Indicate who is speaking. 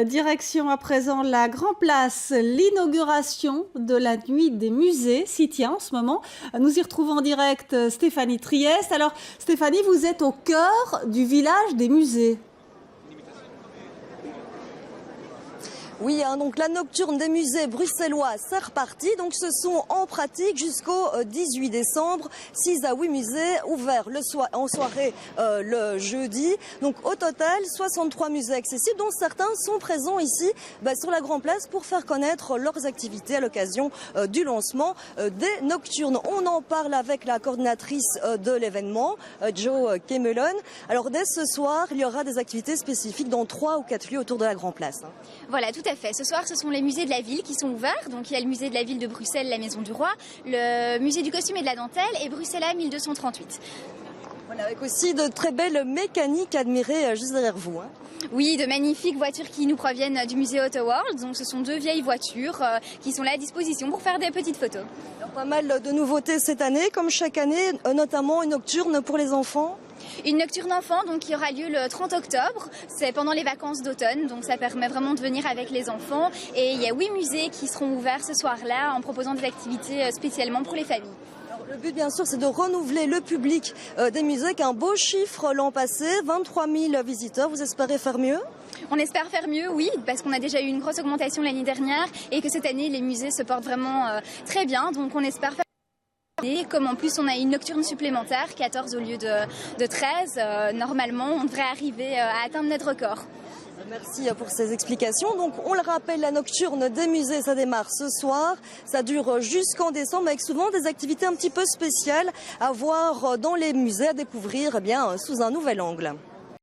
Speaker 1: Direction à présent la Grand Place, l'inauguration de la nuit des musées s'y tient en ce moment. Nous y retrouvons en direct Stéphanie Trieste. Alors Stéphanie, vous êtes au cœur du village des musées.
Speaker 2: Oui, donc la nocturne des musées bruxellois, c'est reparti. Donc ce sont en pratique jusqu'au 18 décembre, 6 à 8 musées ouverts en soirée le jeudi. Donc au total, 63 musées accessibles, dont certains sont présents ici sur la Grand Place pour faire connaître leurs activités à l'occasion du lancement des nocturnes. On en parle avec la coordinatrice de l'événement, Jo Kemelon. Alors dès ce soir, il y aura des activités spécifiques dans 3 ou 4 lieux autour de la Grand Place.
Speaker 3: Voilà, tout à fait. Ce soir, ce sont les musées de la ville qui sont ouverts. Donc, il y a le musée de la ville de Bruxelles, la Maison du Roi, le musée du costume et de la dentelle et Bruxelles 1238.
Speaker 2: Voilà, avec aussi de très belles mécaniques admirées juste derrière vous.
Speaker 3: Oui, de magnifiques voitures qui nous proviennent du musée Auto World. Donc, ce sont 2 vieilles voitures qui sont là à disposition pour faire des petites photos.
Speaker 2: Alors, pas mal de nouveautés cette année, comme chaque année, notamment une nocturne pour les enfants.
Speaker 3: Une nocturne enfant donc, qui aura lieu le 30 octobre, c'est pendant les vacances d'automne, donc ça permet vraiment de venir avec les enfants. Et il y a 8 musées qui seront ouverts ce soir-là en proposant des activités spécialement pour les familles.
Speaker 2: Alors, le but bien sûr c'est de renouveler le public des musées, avec un beau chiffre l'an passé, 23 000 visiteurs, vous espérez faire mieux ?
Speaker 3: On espère faire mieux, oui, parce qu'on a déjà eu une grosse augmentation l'année dernière et que cette année les musées se portent vraiment très bien, donc on espère faire. Et comme en plus on a une nocturne supplémentaire, 14 au lieu de 13, normalement on devrait arriver à atteindre notre record.
Speaker 2: Merci pour ces explications. Donc on le rappelle, la nocturne des musées, ça démarre ce soir, ça dure jusqu'en décembre, avec souvent des activités un petit peu spéciales à voir dans les musées, à découvrir sous un nouvel angle.